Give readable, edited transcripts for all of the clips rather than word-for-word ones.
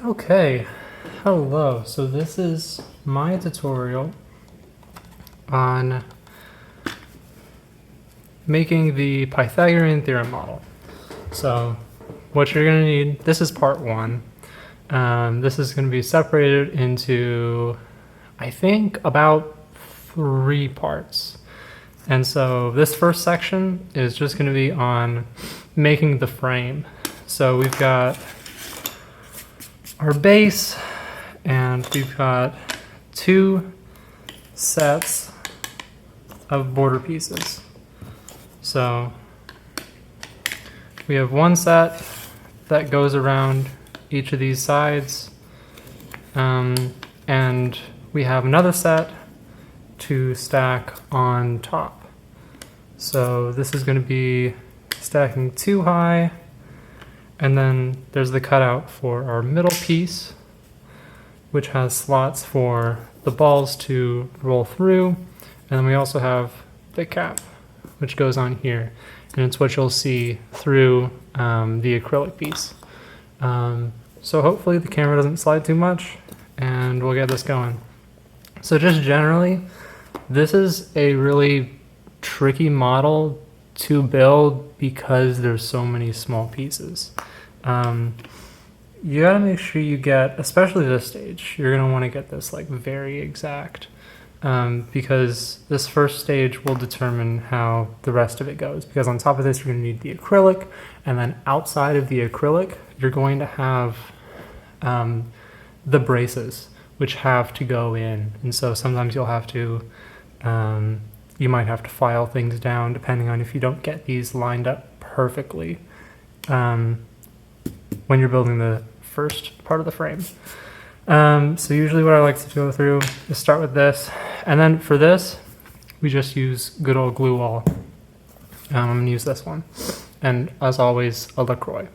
Okay, hello. So this is my tutorial on making the Pythagorean theorem model. So what you're going to need, this is part one. This is going to be separated into, I think, about 3 parts. And so this first section is just going to be on making the frame. So we've got our base, and we've got 2 sets of border pieces. So we have one set that goes around each of these sides, and we have another set to stack on top. So this is going to be stacking 2 high, and then there's the cutout for our middle piece, which has slots for the balls to roll through. And then we also have the cap, which goes on here. And it's what you'll see through the acrylic piece. So hopefully the camera doesn't slide too much, and we'll get this going. So just generally, this is a really tricky model to build because there's so many small pieces. You gotta make sure you get, especially this stage, you're gonna want to get this like very exact, because this first stage will determine how the rest of it goes. Because on top of this, you're gonna need the acrylic, and then outside of the acrylic, you're going to have the braces, which have to go in. And so sometimes you'll have to, you might have to file things down depending on if you don't get these lined up perfectly when you're building the first part of the frame. So usually what I like to go through is start with this, and then for this we just use good old glue wall. I'm going to use this one, and as always, a LaCroix.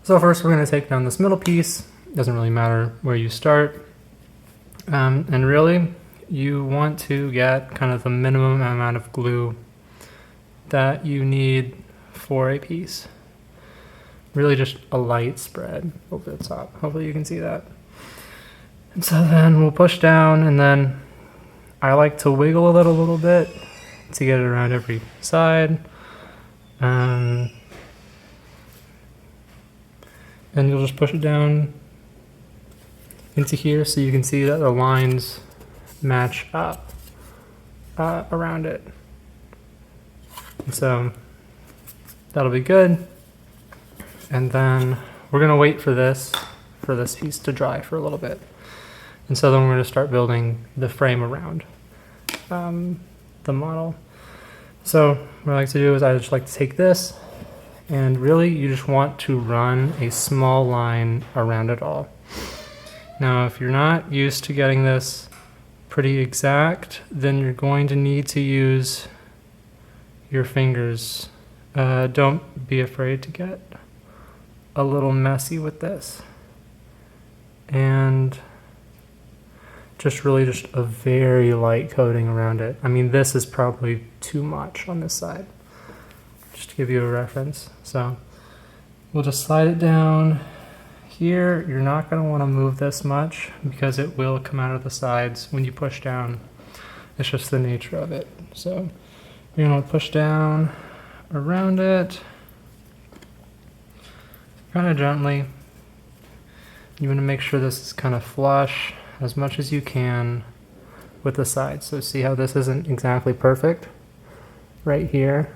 So first we're going to take down this middle piece. Doesn't really matter where you start, and really you want to get kind of the minimum amount of glue that you need for a piece. Really just a light spread over the top. Hopefully you can see that. And so then we'll push down, and then I like to wiggle it a little bit to get it around every side. And you'll just push it down into here so you can see that the lines match up around it. And so that'll be good. And then we're going to wait for this piece to dry for a little bit. And so then we're going to start building the frame around the model. So what I like to do is I just like to take this, and really you just want to run a small line around it all. Now if you're not used to getting this pretty exact, then you're going to need to use your fingers. Don't be afraid to get a little messy with this, and just a very light coating around it. I mean, this is probably too much on this side, just to give you a reference. So we'll just slide it down here. You're not going to want to move this much because it will come out of the sides when you push down. It's just the nature of it. So you're going to push down around it kind of gently. You want to make sure this is kind of flush as much as you can with the sides. So see how this isn't exactly perfect right here?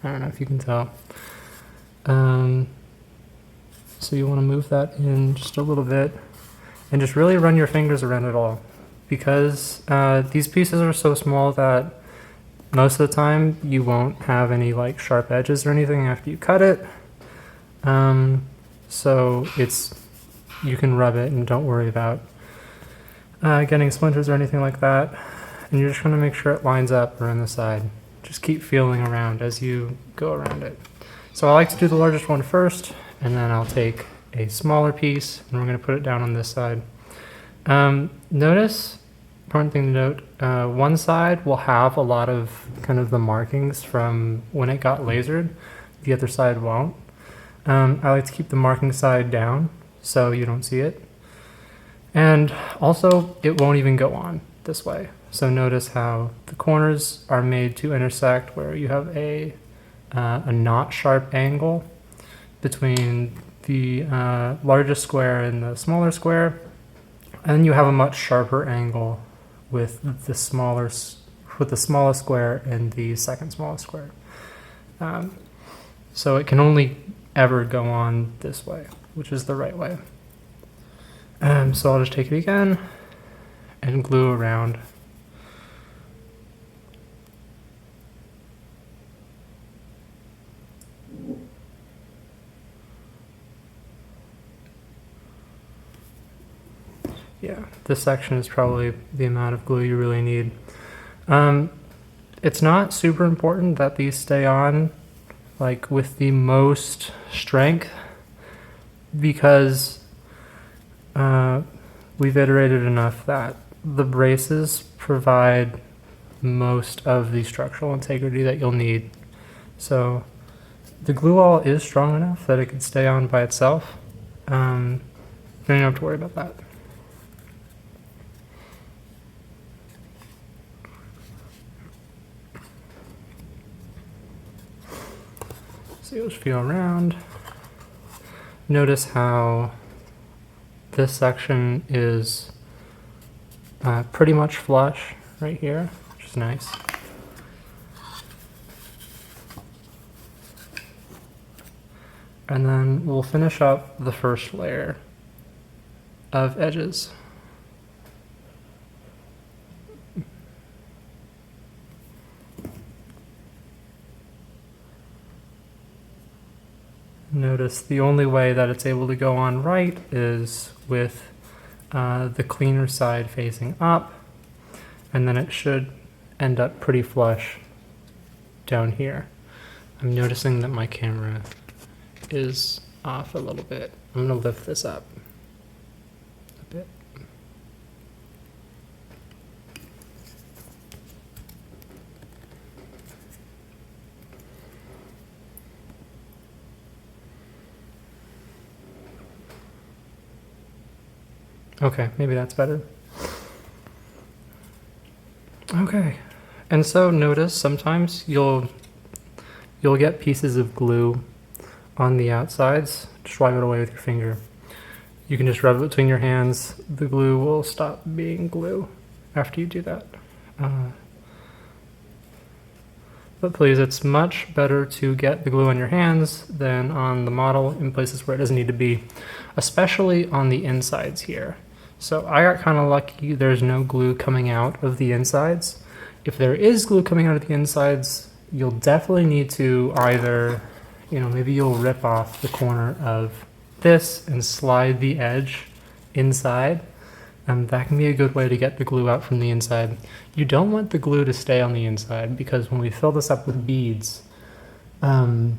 I don't know if you can tell. So you want to move that in just a little bit and just really run your fingers around it all, because these pieces are so small that most of the time you won't have any like sharp edges or anything after you cut it. So you can rub it and don't worry about getting splinters or anything like that. And you're just going to make sure it lines up around the side. Just keep feeling around as you go around it. So I like to do the largest one first, and then I'll take a smaller piece and we're going to put it down on this side. Notice, important thing to note, one side will have a lot of kind of the markings from when it got lasered. the other side won't. I like to keep the marking side down so you don't see it. And also, it won't even go on this way. So notice how the corners are made to intersect where you have a not sharp angle between the largest square and the smaller square. And you have a much sharper angle with the smallest square and the second smallest square. So it can only ever go on this way, which is the right way. So I'll just take it again and glue around. Yeah, this section is probably the amount of glue you really need. It's not super important that these stay on like with the most strength because we've iterated enough that the braces provide most of the structural integrity that you'll need. So the glue wall is strong enough that it could stay on by itself. You don't have to worry about that. So you'll just feel around. Notice how this section is pretty much flush right here, which is nice. And then we'll finish up the first layer of edges. Notice the only way that it's able to go on right is with the cleaner side facing up, and then it should end up pretty flush down here. I'm noticing that my camera is off a little bit. I'm going to lift this up a bit. Okay, maybe that's better. Okay, and so notice sometimes you'll get pieces of glue on the outsides. Just wipe it away with your finger. You can just rub it between your hands. The glue will stop being glue after you do that. But please, it's much better to get the glue on your hands than on the model in places where it doesn't need to be, especially on the insides here. So I got kind of lucky there's no glue coming out of the insides. If there is glue coming out of the insides, you'll definitely need to either, maybe you'll rip off the corner of this and slide the edge inside. That can be a good way to get the glue out from the inside. You don't want the glue to stay on the inside because when we fill this up with beads, there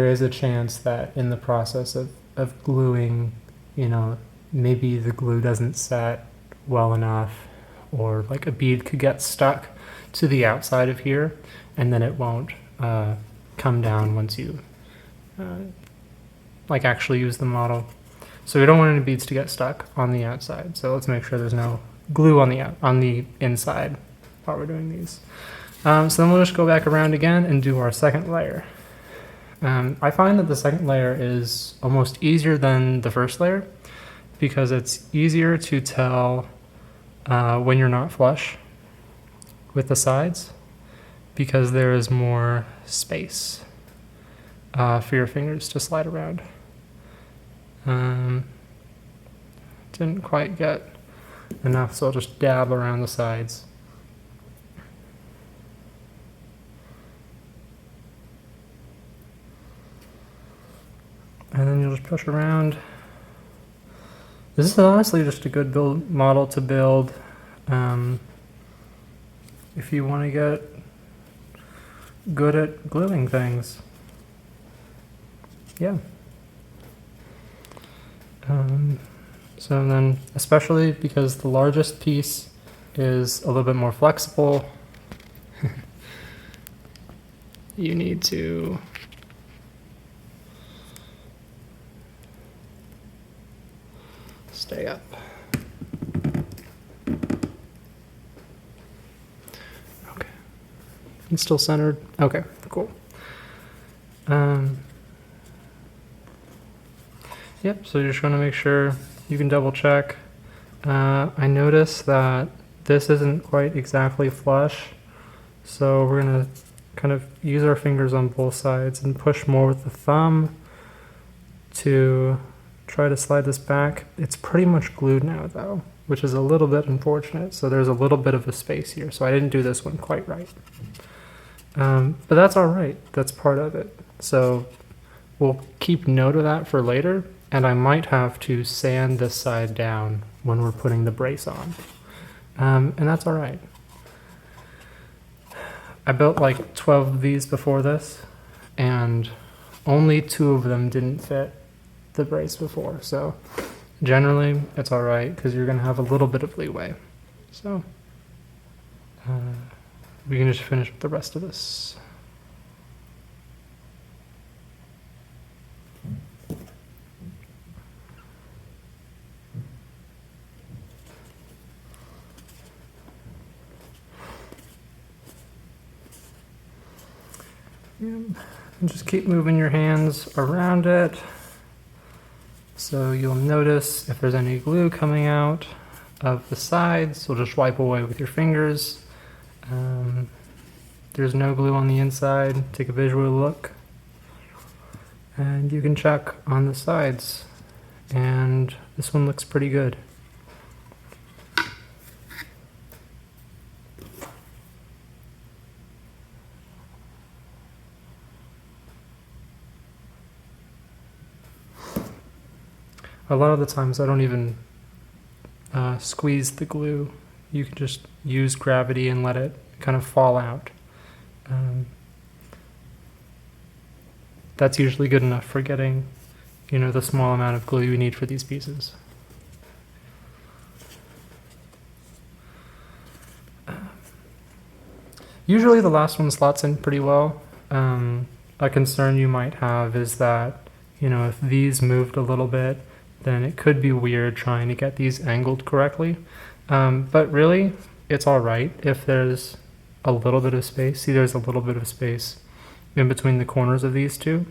is a chance that in the process of gluing, maybe the glue doesn't set well enough, or like a bead could get stuck to the outside of here and then it won't come down once you actually use the model. So we don't want any beads to get stuck on the outside. So let's make sure there's no glue on the inside while we're doing these. So then we'll just go back around again and do our second layer. I find that the second layer is almost easier than the first layer because it's easier to tell when you're not flush with the sides because there is more space for your fingers to slide around. Didn't quite get enough, so I'll just dab around the sides. And then you'll just push around. This is honestly just a good model to build if you want to get good at gluing things. Yeah. So then, especially because the largest piece is a little bit more flexible, you need to stay up. Okay. It's still centered. Okay, cool. Yep, so you're just going to make sure you can double check. I noticed that this isn't quite exactly flush, so we're going to kind of use our fingers on both sides and push more with the thumb to try to slide this back. It's pretty much glued now though, which is a little bit unfortunate. So there's a little bit of a space here, so I didn't do this one quite right. But that's all right, that's part of it. So we'll keep note of that for later, and I might have to sand this side down when we're putting the brace on. And that's all right. I built like 12 of these before this, and only 2 of them didn't fit the brace before. So generally it's all right because you're gonna have a little bit of leeway. So we can just finish with the rest of this. And just keep moving your hands around it. So you'll notice if there's any glue coming out of the sides, so just wipe away with your fingers. There's no glue on the inside. Take a visual look. And you can check on the sides. And this one looks pretty good. A lot of the times I don't even squeeze the glue. You can just use gravity and let it kind of fall out. That's usually good enough for getting, you know, the small amount of glue you need for these pieces. Usually the last one slots in pretty well. A concern you might have is that, you know, if these moved a little bit, then it could be weird trying to get these angled correctly. But really, it's all right if there's a little bit of space. See, there's a little bit of space in between the corners of these two.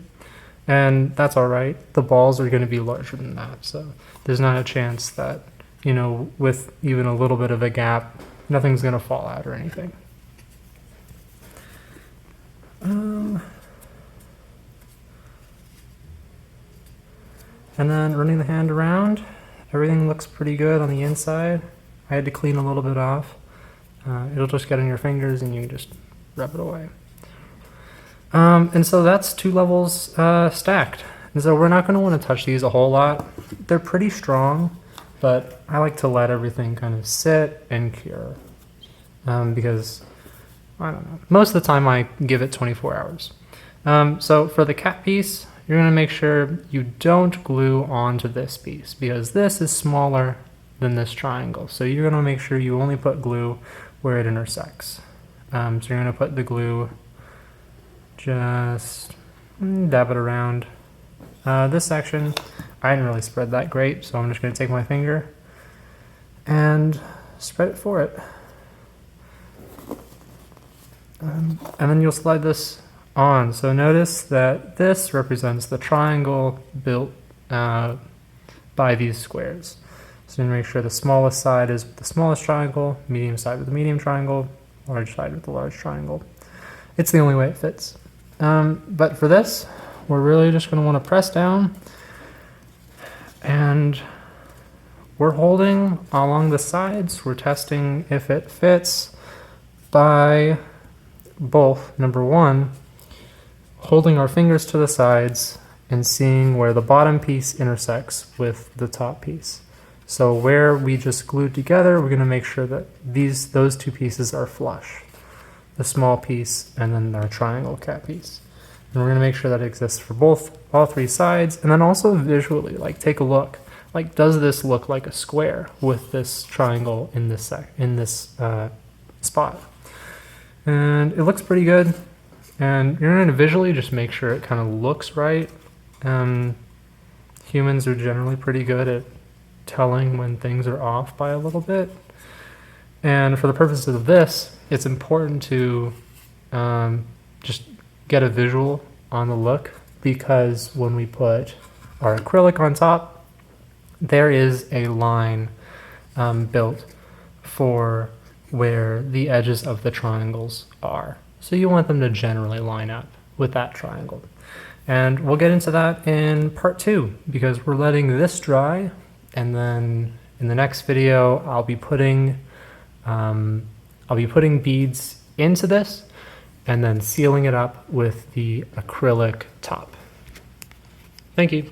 And that's all right. The balls are going to be larger than that. So there's not a chance that, you know, with even a little bit of a gap, nothing's going to fall out or anything. And then running the hand around, everything looks pretty good on the inside. I had to clean a little bit off. It'll just get in your fingers and you can just rub it away. And so that's 2 levels stacked. And so we're not going to want to touch these a whole lot. They're pretty strong, but I like to let everything kind of sit and cure. Because, I don't know, most of the time I give it 24 hours. So for the cat piece, you're going to make sure you don't glue onto this piece because this is smaller than this triangle. So you're going to make sure you only put glue where it intersects. So you're going to put the glue, just dab it around. This section, I didn't really spread that great, so I'm just going to take my finger and spread it for it. And then you'll slide this on. So notice that this represents the triangle built by these squares. So you make sure the smallest side is with the smallest triangle, medium side with the medium triangle, large side with the large triangle. It's the only way it fits. But for this, we're really just going to want to press down, and we're holding along the sides. We're testing if it fits by both, number one, holding our fingers to the sides and seeing where the bottom piece intersects with the top piece. So where we just glued together, we're going to make sure that those 2 pieces are flush. The small piece and then our triangle cat piece. And we're going to make sure that it exists for all 3 sides. And then also visually, like take a look. Like, does this look like a square with this triangle in this spot? And it looks pretty good. And you're going to visually just make sure it kind of looks right. Humans are generally pretty good at telling when things are off by a little bit. And for the purposes of this, it's important to just get a visual on the look, because when we put our acrylic on top, there is a line built for where the edges of the triangles are. So you want them to generally line up with that triangle. And we'll get into that in part 2, because we're letting this dry, and then in the next video I'll be putting beads into this and then sealing it up with the acrylic top. Thank you.